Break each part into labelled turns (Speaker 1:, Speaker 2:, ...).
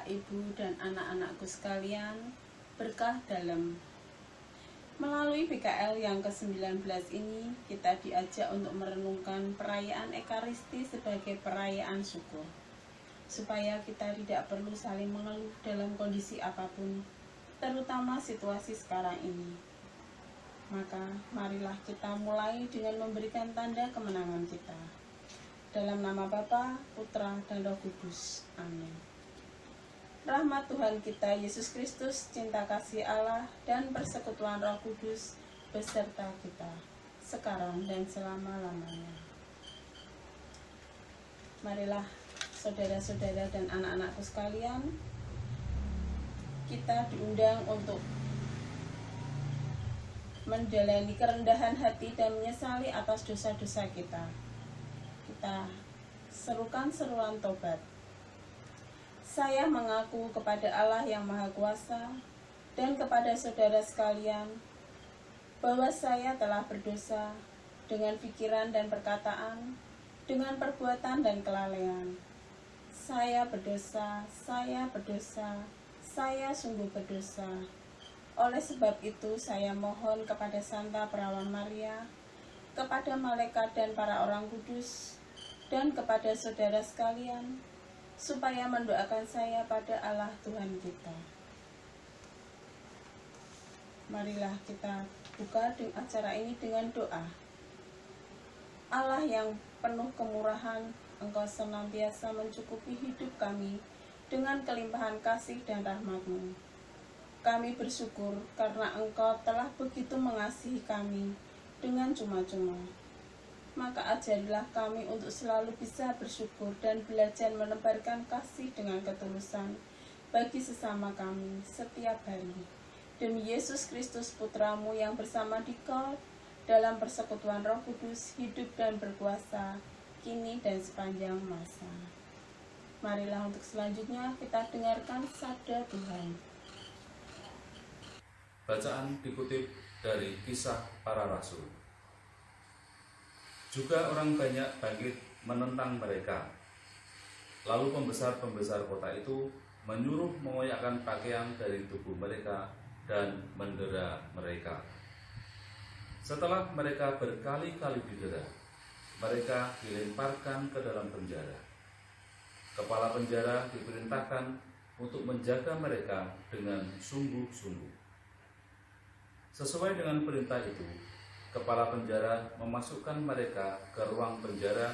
Speaker 1: Bapak, Ibu, dan anak-anakku sekalian, berkah dalam. Melalui BKL yang ke-19 ini, kita diajak untuk merenungkan perayaan Ekaristi sebagai perayaan syukur, supaya kita tidak perlu saling mengeluh dalam kondisi apapun, terutama situasi sekarang ini. Maka, marilah kita mulai dengan memberikan tanda kemenangan kita. Dalam nama Bapa, Putra, dan Roh Kudus. Amin. Rahmat Tuhan kita Yesus Kristus, cinta kasih Allah, dan persekutuan Roh Kudus beserta kita, sekarang dan selama-lamanya. Marilah saudara-saudara dan anak-anakku sekalian, kita diundang untuk menjalani kerendahan hati dan menyesali atas dosa-dosa kita. Kita serukan seruan tobat. Saya mengaku kepada Allah yang Maha Kuasa dan kepada saudara sekalian bahwa saya telah berdosa dengan pikiran dan perkataan, dengan perbuatan dan kelalaian. Saya berdosa, saya sungguh berdosa. Oleh sebab itu saya mohon kepada Santa Perawan Maria, kepada malaikat dan para orang kudus, dan kepada saudara sekalian, supaya mendoakan saya pada Allah Tuhan kita. Marilah kita buka acara ini dengan doa. Allah yang penuh kemurahan, Engkau senantiasa mencukupi hidup kami dengan kelimpahan kasih dan rahmat-Mu. Kami bersyukur karena Engkau telah begitu mengasihi kami dengan cuma-cuma. Maka ajarilah kami untuk selalu bisa bersyukur dan belajar menebarkan kasih dengan ketulusan bagi sesama kami setiap hari. Demi Yesus Kristus Putra-Mu yang bersama Dikau dalam persekutuan Roh Kudus hidup dan berkuasa kini dan sepanjang masa. Marilah untuk selanjutnya kita dengarkan sabda Tuhan.
Speaker 2: Bacaan dikutip dari Kisah Para Rasul. Juga orang banyak bangkit menentang mereka. Lalu pembesar-pembesar kota itu menyuruh mengoyakkan pakaian dari tubuh mereka dan mendera mereka. Setelah mereka berkali-kali didera, mereka dilemparkan ke dalam penjara. Kepala penjara diperintahkan untuk menjaga mereka dengan sungguh-sungguh. Sesuai dengan perintah itu, kepala penjara memasukkan mereka ke ruang penjara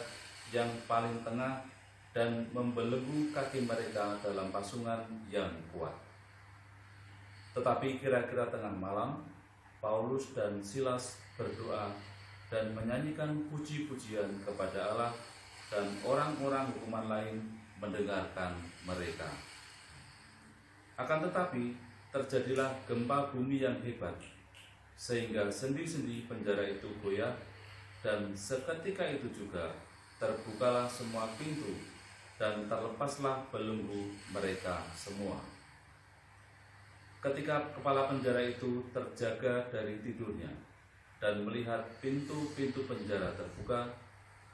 Speaker 2: yang paling tengah dan membelenggu kaki mereka dalam pasungan yang kuat. Tetapi kira-kira tengah malam, Paulus dan Silas berdoa dan menyanyikan puji-pujian kepada Allah, dan orang-orang hukuman lain mendengarkan mereka. Akan tetapi, terjadilah gempa bumi yang hebat, sehingga sendi-sendi penjara itu goyah, dan seketika itu juga terbukalah semua pintu dan terlepaslah belenggu mereka semua. Ketika kepala penjara itu terjaga dari tidurnya dan melihat pintu-pintu penjara terbuka,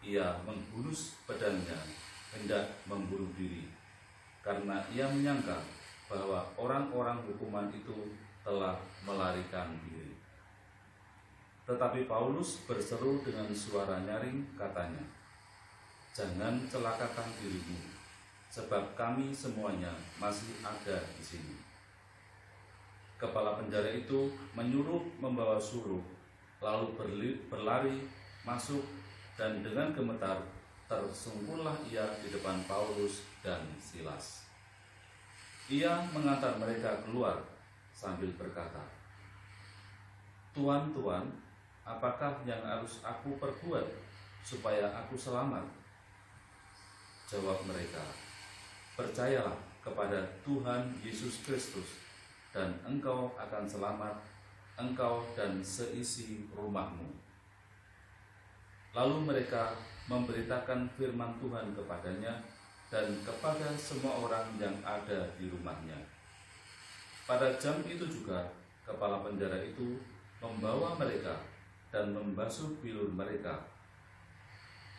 Speaker 2: ia menghunus pedangnya hendak membunuh diri, karena ia menyangka bahwa orang-orang hukuman itu telah melarikan diri. Tetapi Paulus berseru dengan suara nyaring, katanya, "Jangan celakakan dirimu, sebab kami semuanya masih ada di sini." Kepala penjara itu menyuruh membawa suruh, lalu berlari masuk, dan dengan gemetar tersungkurlah ia di depan Paulus dan Silas. Ia mengantar mereka keluar sambil berkata, "Tuan, Tuan, apakah yang harus aku perbuat supaya aku selamat?" Jawab mereka, "Percayalah kepada Tuhan Yesus Kristus, dan engkau akan selamat, engkau dan seisi rumahmu." Lalu mereka memberitakan firman Tuhan kepadanya dan kepada semua orang yang ada di rumahnya. Pada jam itu juga kepala penjara itu membawa mereka dan membasuh bilur mereka.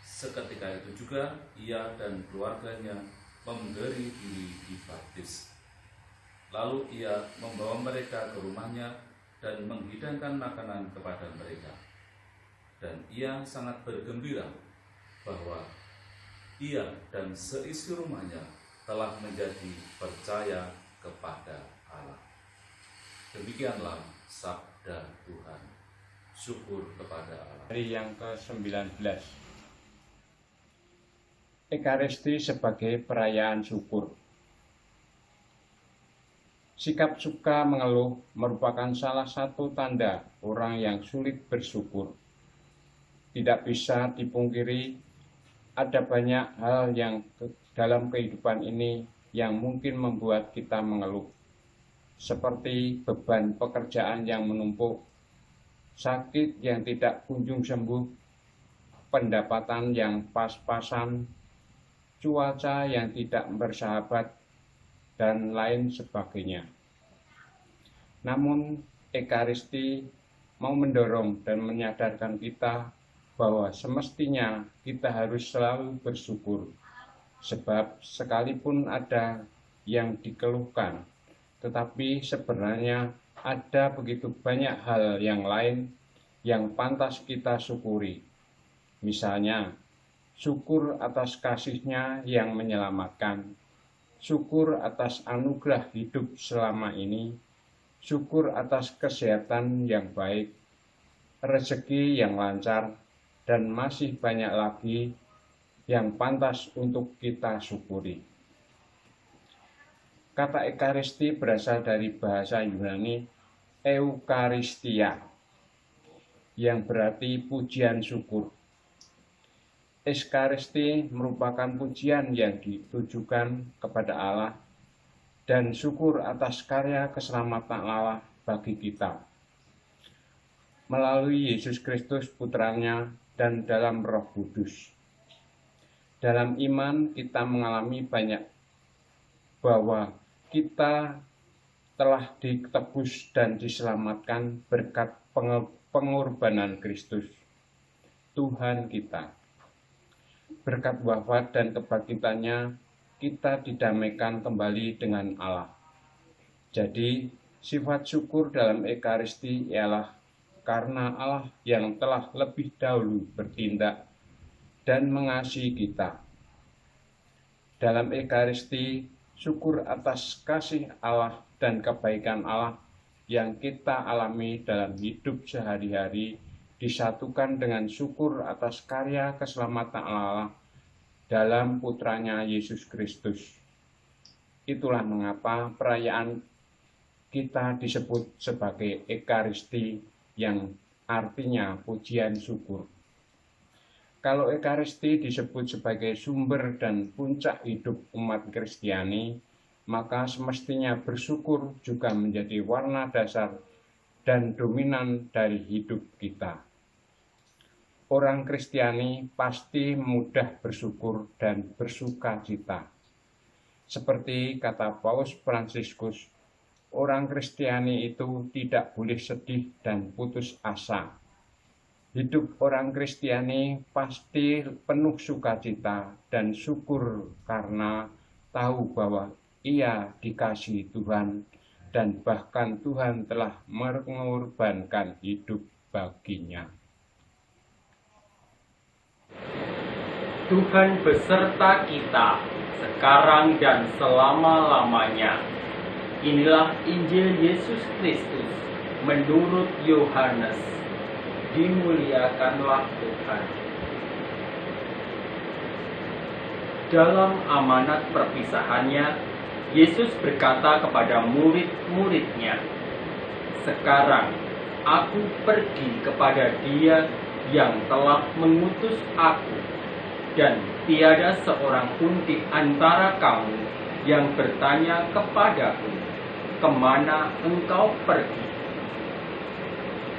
Speaker 2: Seketika itu juga ia dan keluarganya memberi diri dibaptis. Lalu ia membawa mereka ke rumahnya dan menghidangkan makanan kepada mereka. Dan ia sangat bergembira bahwa ia dan seisi rumahnya telah menjadi percaya kepada Allah. Demikianlah sabda Tuhan. Syukur kepada Allah.
Speaker 3: Hari yang ke-19. Ekaristi sebagai perayaan syukur. Sikap suka mengeluh merupakan salah satu tanda orang yang sulit bersyukur. Tidak bisa dipungkiri, ada banyak hal yang dalam kehidupan ini yang mungkin membuat kita mengeluh, seperti beban pekerjaan yang menumpuk, sakit yang tidak kunjung sembuh, pendapatan yang pas-pasan, cuaca yang tidak bersahabat, dan lain sebagainya. Namun, Ekaristi mau mendorong dan menyadarkan kita bahwa semestinya kita harus selalu bersyukur, sebab sekalipun ada yang dikeluhkan, tetapi sebenarnya ada begitu banyak hal yang lain yang pantas kita syukuri. Misalnya, syukur atas kasih-Nya yang menyelamatkan, syukur atas anugerah hidup selama ini, syukur atas kesehatan yang baik, rezeki yang lancar, dan masih banyak lagi yang pantas untuk kita syukuri. Kata Ekaristi berasal dari bahasa Yunani Eucharistia, yang berarti pujian syukur. Ekaristi merupakan pujian yang ditujukan kepada Allah dan syukur atas karya keselamatan Allah bagi kita melalui Yesus Kristus Putranya dan dalam Roh Kudus. Dalam iman kita mengalami banyak bahwa kita telah ditebus dan diselamatkan berkat pengorbanan Kristus, Tuhan kita. Berkat wafat dan kebangkitannya, kita didamaikan kembali dengan Allah. Jadi, sifat syukur dalam Ekaristi ialah karena Allah yang telah lebih dahulu bertindak dan mengasihi kita. Dalam Ekaristi, syukur atas kasih Allah dan kebaikan Allah yang kita alami dalam hidup sehari-hari disatukan dengan syukur atas karya keselamatan Allah dalam Putranya Yesus Kristus. Itulah mengapa perayaan kita disebut sebagai Ekaristi yang artinya pujian syukur. Kalau Ekaristi disebut sebagai sumber dan puncak hidup umat Kristiani, maka semestinya bersyukur juga menjadi warna dasar dan dominan dari hidup kita. Orang Kristiani pasti mudah bersyukur dan bersuka cita. Seperti kata Paus Fransiskus, orang Kristiani itu tidak boleh sedih dan putus asa. Hidup orang Kristiani pasti penuh sukacita dan syukur karena tahu bahwa ia dikasihi Tuhan dan bahkan Tuhan telah mengorbankan hidup baginya.
Speaker 4: Tuhan beserta kita sekarang dan selama-lamanya. Inilah Injil Yesus Kristus menurut Yohanes. Dimuliakanlah Tuhan. Dalam amanat perpisahannya, Yesus berkata kepada murid-muridnya, "Sekarang aku pergi kepada Dia yang telah mengutus aku, dan tiada seorang pun di antara kamu yang bertanya kepadaku, 'Kemana engkau pergi?'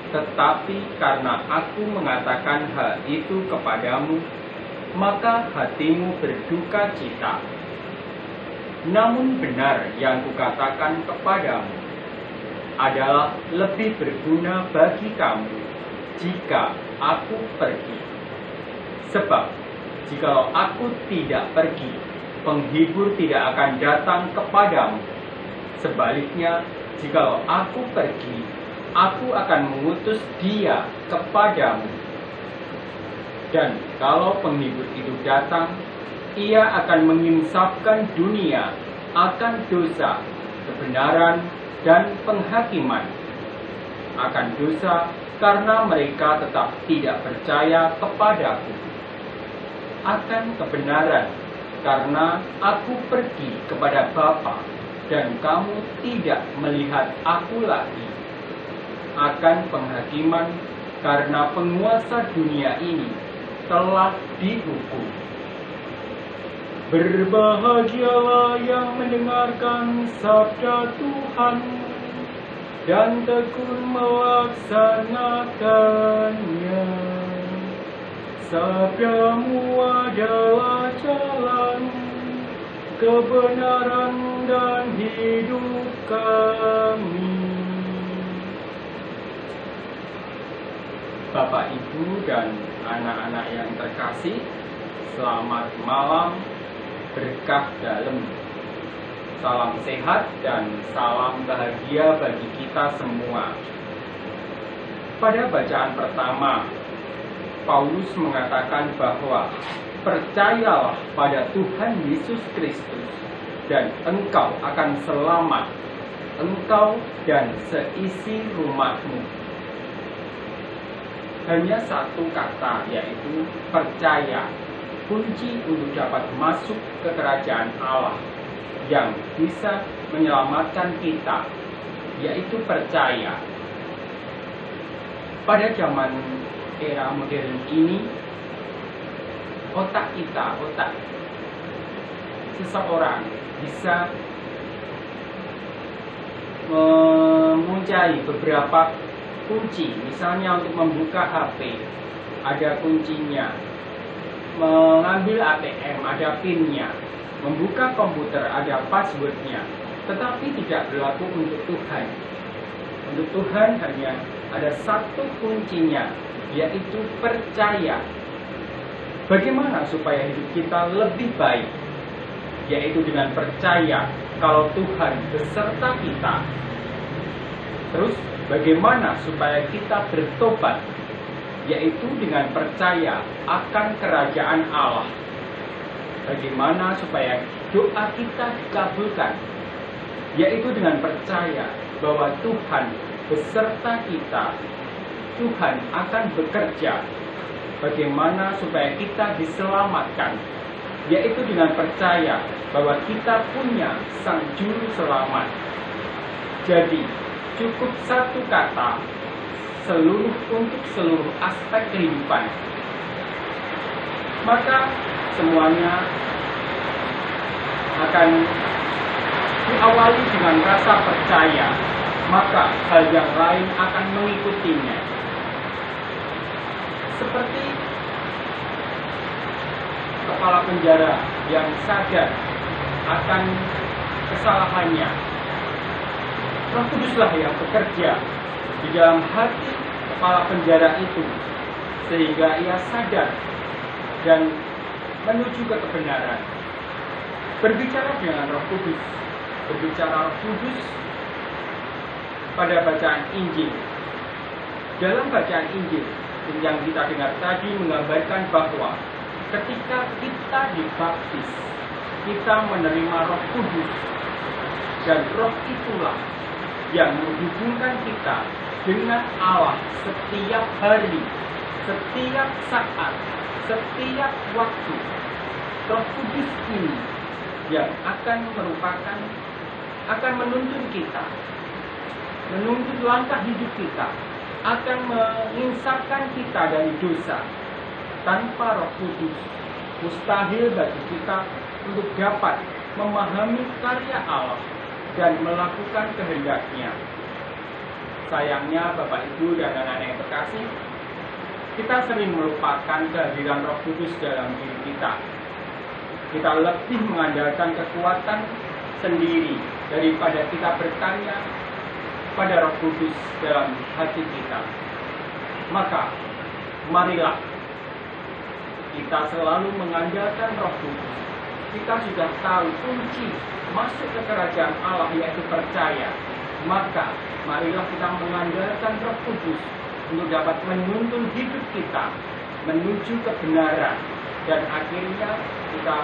Speaker 4: Tetapi karena aku mengatakan hal itu kepadamu, maka hatimu berduka cita. Namun benar yang kukatakan kepadamu adalah lebih berguna bagi kamu jika aku pergi. Sebab jikalau aku tidak pergi, penghibur tidak akan datang kepadamu. Sebaliknya, jikalau aku pergi, aku akan mengutus Dia kepadamu. Dan kalau penghibur itu datang, Ia akan menginsafkan dunia akan dosa, kebenaran, dan penghakiman. Akan dosa karena mereka tetap tidak percaya kepadaku. Akan kebenaran karena aku pergi kepada Bapa dan kamu tidak melihat aku lagi. Akan penghakiman karena penguasa dunia ini telah dihukum. Berbahagialah yang mendengarkan sabda Tuhan dan tekun melaksanakannya. Sabdamu adalah jalan, kebenaran dan hidup kami. Bapak, Ibu, dan anak-anak yang terkasih, selamat malam, berkah dalam. Salam sehat dan salam bahagia bagi kita semua. Pada bacaan pertama, Paulus mengatakan bahwa percayalah pada Tuhan Yesus Kristus dan engkau akan selamat, engkau dan seisi rumahmu. Hanya satu kata, yaitu percaya, kunci untuk dapat masuk ke kerajaan Allah yang bisa menyelamatkan kita, yaitu percaya. Pada zaman era modern ini, otak seseorang bisa mempunyai beberapa kunci. Misalnya untuk membuka HP, ada kuncinya. Mengambil ATM, ada PIN-nya. Membuka komputer, ada password-nya. Tetapi tidak berlaku untuk Tuhan. Untuk Tuhan hanya ada satu kuncinya, yaitu percaya. Bagaimana supaya hidup kita lebih baik? Yaitu dengan percaya kalau Tuhan beserta kita. Terus bagaimana supaya kita bertobat? Yaitu dengan percaya akan kerajaan Allah. Bagaimana supaya doa kita dikabulkan? Yaitu dengan percaya bahwa Tuhan beserta kita. Tuhan akan bekerja. Bagaimana supaya kita diselamatkan? Yaitu dengan percaya bahwa kita punya Sang Juru Selamat. Jadi, cukup satu kata untuk seluruh aspek kehidupan. Maka semuanya akan diawali dengan rasa percaya, maka hal yang lain akan mengikutinya. Seperti kepala penjara yang sadar akan kesalahannya. Roh Kuduslah yang bekerja di dalam hati kepala penjara itu, sehingga ia sadar dan menuju ke kebenaran. Berbicara dengan Roh Kudus, berbicara Roh Kudus pada bacaan Injil. Dalam bacaan Injil yang kita dengar tadi menggambarkan bahwa ketika kita dibaptis, kita menerima Roh Kudus, dan Roh itulah yang menghubungkan kita dengan Allah setiap hari, setiap saat, setiap waktu. Roh Kudus ini yang akan menuntun kita, menuntun langkah hidup kita, akan menginsafkan kita dari dosa. Tanpa Roh Kudus, mustahil bagi kita untuk dapat memahami karya Allah dan melakukan kehendak-Nya. Sayangnya, Bapak, Ibu, dan anak-anak yang terkasih, kita sering melupakan kehadiran Roh Kudus dalam diri kita. Kita lebih mengandalkan kekuatan sendiri daripada kita bertanya pada Roh Kudus dalam hati kita. Maka, marilah kita selalu mengandalkan Roh Kudus kita sudah tahu kunci masuk ke kerajaan Allah yaitu percaya. Maka marilah kita mengandalkan Roh Kudus untuk dapat menuntun hidup kita menuju kebenaran, dan akhirnya kita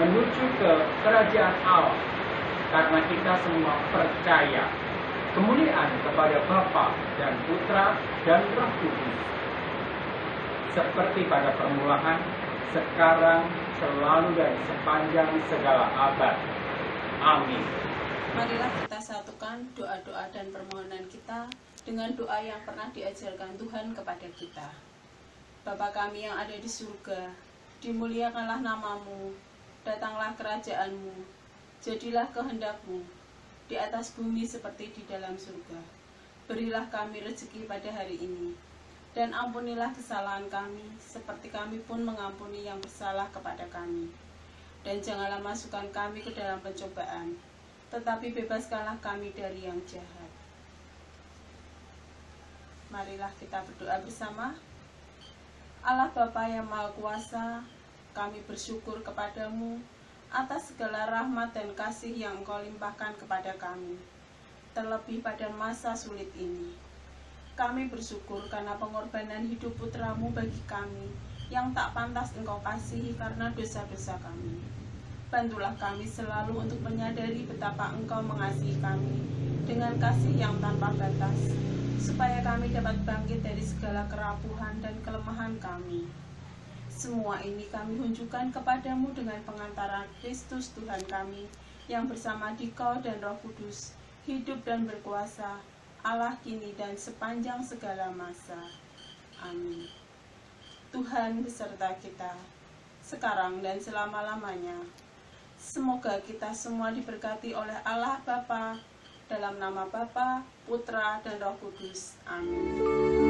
Speaker 4: menuju ke kerajaan Allah karena kita semua percaya. Kemuliaan kepada Bapa dan Putra dan Roh Kudus, seperti pada permulaan, sekarang, selalu, dan sepanjang segala abad. Amin.
Speaker 1: Marilah kita satukan doa-doa dan permohonan kita dengan doa yang pernah diajarkan Tuhan kepada kita. Bapa kami yang ada di surga, dimuliakanlah namamu, datanglah kerajaanmu, jadilah kehendak-Mu di atas bumi seperti di dalam surga. Berilah kami rezeki pada hari ini, dan ampunilah kesalahan kami, seperti kami pun mengampuni yang bersalah kepada kami. Dan janganlah masukkan kami ke dalam pencobaan, tetapi bebaskanlah kami dari yang jahat. Marilah kita berdoa bersama. Allah Bapa yang Maha Kuasa, kami bersyukur kepadamu atas segala rahmat dan kasih yang Engkau limpahkan kepada kami, terlebih pada masa sulit ini. Kami bersyukur karena pengorbanan hidup putramu bagi kami yang tak pantas Engkau kasihi karena dosa-dosa kami. Bantulah kami selalu untuk menyadari betapa Engkau mengasihi kami dengan kasih yang tanpa batas, supaya kami dapat bangkit dari segala kerapuhan dan kelemahan kami. Semua ini kami tunjukkan kepadamu dengan pengantaran Kristus Tuhan kami, yang bersama Dikau dan Roh Kudus, hidup dan berkuasa, Allah kini dan sepanjang segala masa. Amin. Tuhan beserta kita, sekarang dan selama-lamanya. Semoga kita semua diberkati oleh Allah Bapa, dalam nama Bapa, Putra, dan Roh Kudus. Amin.